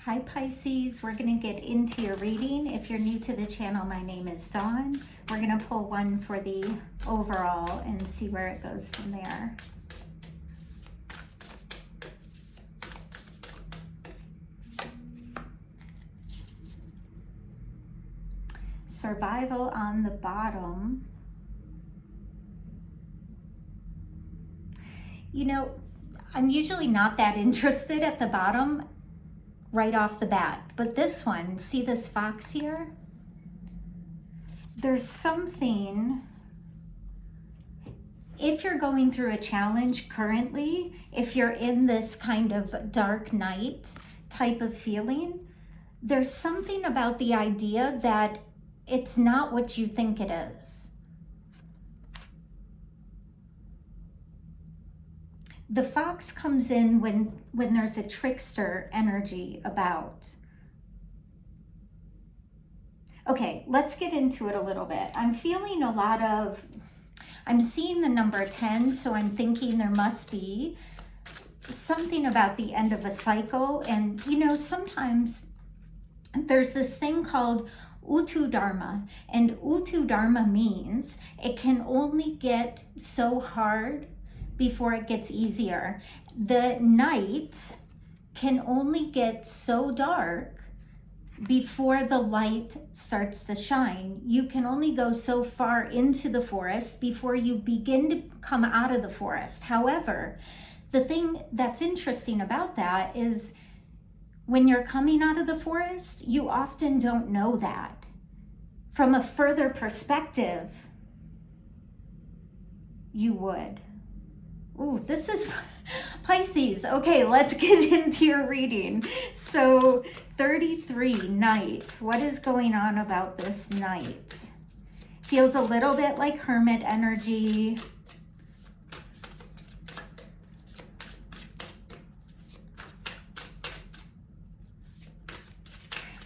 Hi Pisces, we're going to get into your reading. If you're new to the channel, my name is Dawn. We're going to pull one for the overall and see where it goes from there. Survival on the bottom. You know, I'm usually not that interested at the bottom right off the bat, but this one, see this fox here? There's something, if you're going through a challenge currently, if you're in this kind of dark night type of feeling, there's something about the idea that it's not what you think it is. The fox comes in when there's a trickster energy about. Okay, let's get into it a little bit. I'm feeling a lot of, I'm seeing the number 10, so I'm thinking there must be something about the end of a cycle. And you know, sometimes there's this thing called Utu Dharma, and Utu Dharma means it can only get so hard before it gets easier. The night can only get so dark before the light starts to shine. You can only go so far into the forest before you begin to come out of the forest. However, the thing that's interesting about that is when you're coming out of the forest, you often don't know that. From a further perspective, you would. Ooh, this is Pisces. Okay, let's get into your reading. So 33, night. What is going on about this night? Feels a little bit like hermit energy.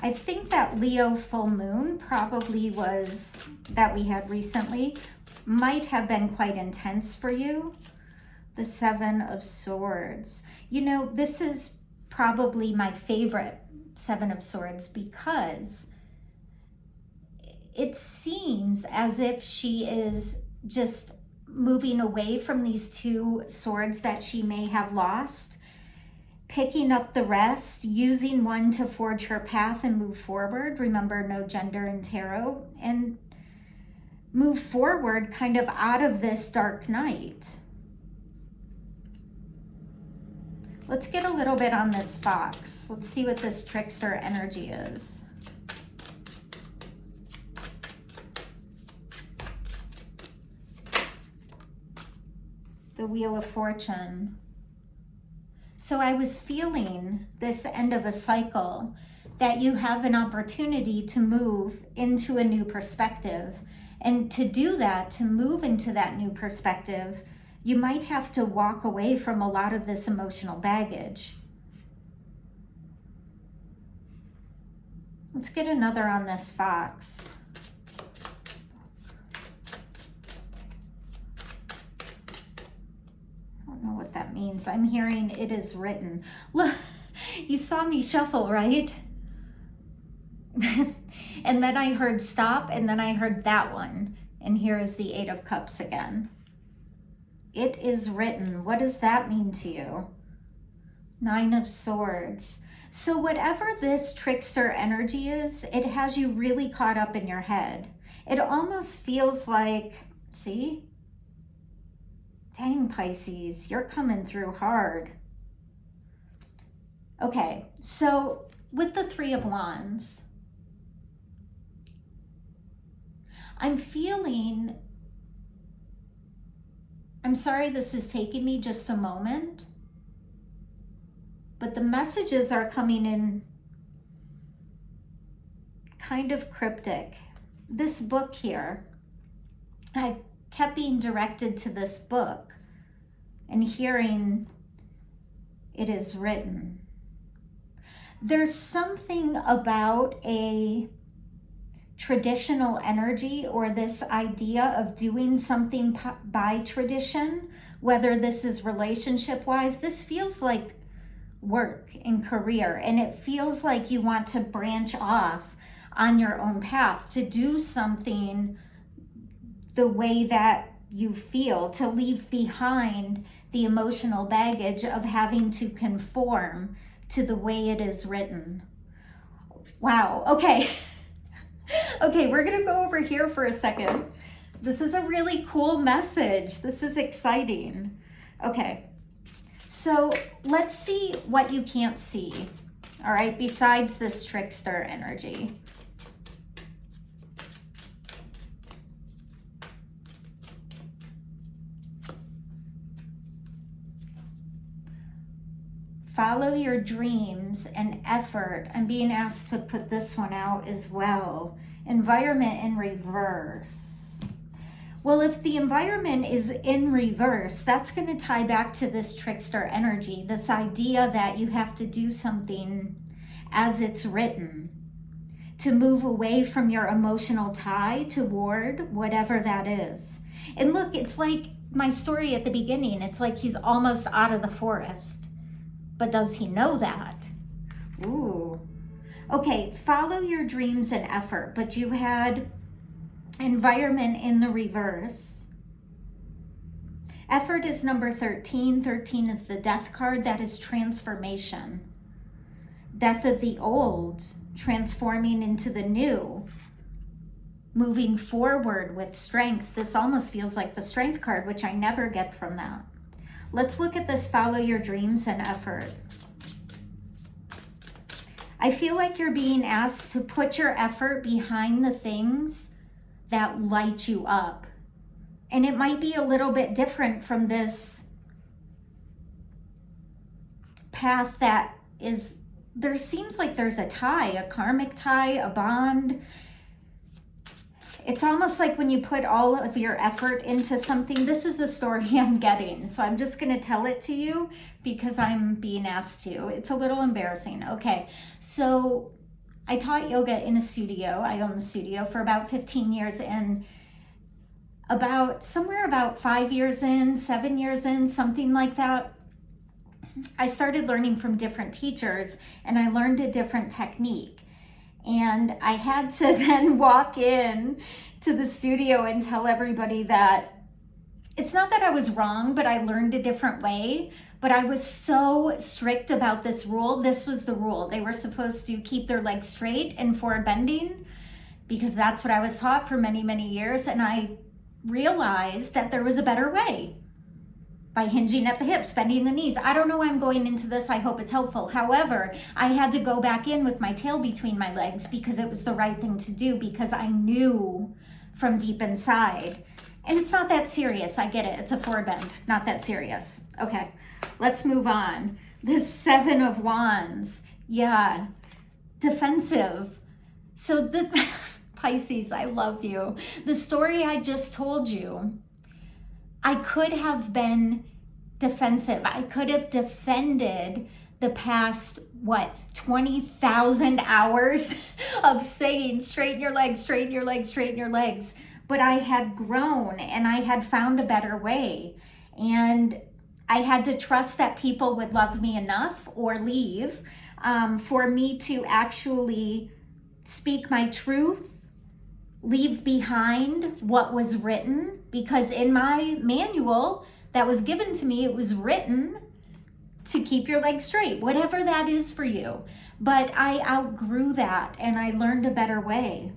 I think that Leo full moon probably was that we had recently might have been quite intense for you. The Seven of Swords. You know, this is probably my favorite Seven of Swords because it seems as if she is just moving away from these two swords that she may have lost, picking up the rest, using one to forge her path and move forward. Remember, no gender in tarot. And move forward kind of out of this dark night. Let's get a little bit on this fox. Let's see what this trickster energy is. The Wheel of Fortune. So I was feeling this end of a cycle, that you have an opportunity to move into a new perspective. And to do that, to move into that new perspective, you might have to walk away from a lot of this emotional baggage. Let's get another on this fox. I don't know what that means. I'm hearing it is written. Look, you saw me shuffle, right? And then I heard stop, and then I heard that one. And here is the Eight of Cups again. It is written. What does that mean to you? Nine of Swords. So whatever this trickster energy is, it has you really caught up in your head. It almost feels like, see? Dang, Pisces, you're coming through hard. Okay, so with the Three of Wands, I'm feeling, I'm sorry this is taking me just a moment, but the messages are coming in kind of cryptic. This book here, I kept being directed to this book and hearing it is written. There's something about a traditional energy, or this idea of doing something by tradition, whether this is relationship wise. This feels like work and career, and it feels like you want to branch off on your own path, to do something the way that you feel, to leave behind the emotional baggage of having to conform to the way it is written. Wow, okay. Okay, we're gonna go over here for a second. This is a really cool message. This is exciting. Okay, so let's see what you can't see, all right, besides this trickster energy. Follow your dreams and effort. I'm being asked to put this one out as well. Environment in reverse. Well, if the environment is in reverse, that's going to tie back to this trickster energy, this idea that you have to do something as it's written, to move away from your emotional tie toward whatever that is. And look, it's like my story at the beginning. It's like he's almost out of the forest. But does he know that? Ooh. Okay, follow your dreams and effort, but you had environment in the reverse. Effort is number 13. 13 is the death card. That is transformation. Death of the old, transforming into the new. Moving forward with strength. This almost feels like the strength card, which I never get from that. Let's look at this, follow your dreams and effort. I feel like you're being asked to put your effort behind the things that light you up. And it might be a little bit different from this path that is, there seems like there's a tie, a karmic tie, a bond. It's almost like when you put all of your effort into something. This is the story I'm getting, so I'm just going to tell it to you because I'm being asked to. It's a little embarrassing. Okay, so I taught yoga in a studio. I owned the studio for about 15 years, and somewhere about 5 years in, 7 years in, something like that, I started learning from different teachers, and I learned a different technique. And I had to then walk in to the studio and tell everybody that it's not that I was wrong, but I learned a different way. But I was so strict about this rule. This was the rule. They were supposed to keep their legs straight and forward bending because that's what I was taught for many, many years. And I realized that there was a better way. By hinging at the hips, bending the knees. I don't know why I'm going into this. I hope it's helpful. However, I had to go back in with my tail between my legs because it was the right thing to do, because I knew from deep inside. And it's not that serious. I get it. It's a forward bend. Not that serious. Okay, let's move on. This 7 of Wands. Yeah, defensive. So the Pisces, I love you. The story I just told you, I could have been defensive. I could have defended the past, 20,000 hours of saying, straighten your legs, straighten your legs, straighten your legs. But I had grown and I had found a better way. And I had to trust that people would love me enough or leave for me to actually speak my truth, leave behind what was written, because in my manual that was given to me, it was written to keep your legs straight, whatever that is for you. But I outgrew that and I learned a better way.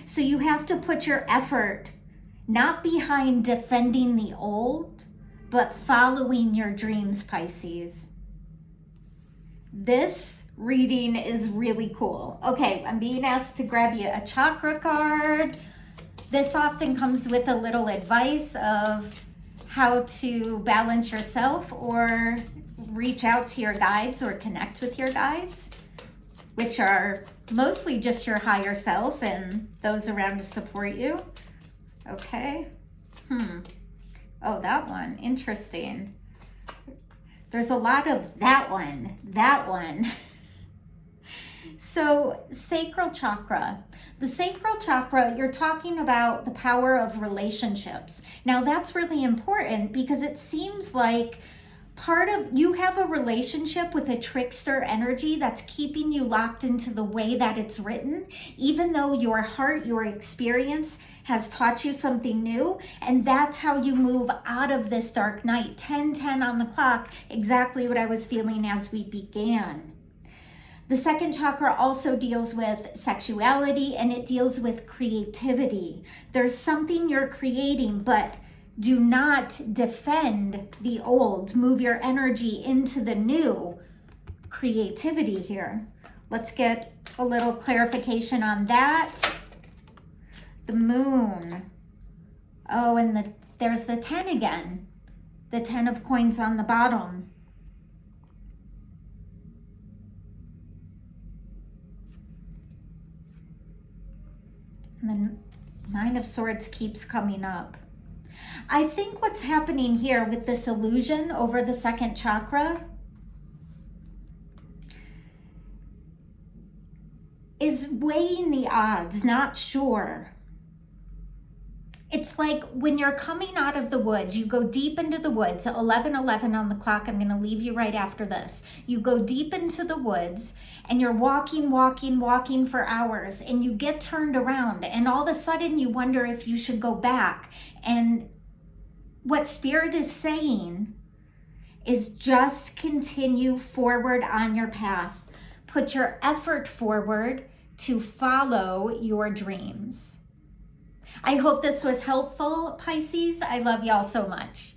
So you have to put your effort not behind defending the old, but following your dreams, Pisces. This reading is really cool. Okay, I'm being asked to grab you a chakra card. This often comes with a little advice of how to balance yourself or reach out to your guides or connect with your guides, which are mostly just your higher self and those around to support you. Okay. Oh, that one. Interesting. There's a lot of that one. So sacral chakra. The sacral chakra, you're talking about the power of relationships. Now that's really important because it seems like part of you have a relationship with a trickster energy that's keeping you locked into the way that it's written, even though your heart, your experience has taught you something new. And that's how you move out of this dark night. 10:10 on the clock, exactly what I was feeling as we began. The second chakra also deals with sexuality, and it deals with creativity. There's something you're creating, but do not defend the old. Move your energy into the new. Creativity here. Let's get a little clarification on that. The moon. Oh, and there's the 10 again. The 10 of coins on the bottom. And the 9 of Swords keeps coming up. I think what's happening here with this illusion over the second chakra is weighing the odds, not sure. It's like when you're coming out of the woods, you go deep into the woods, 11:11 on the clock. I'm going to leave you right after this. You go deep into the woods and you're walking for hours, and you get turned around, and all of a sudden you wonder if you should go back. And what Spirit is saying is just continue forward on your path. Put your effort forward to follow your dreams. I hope this was helpful, Pisces. I love y'all so much.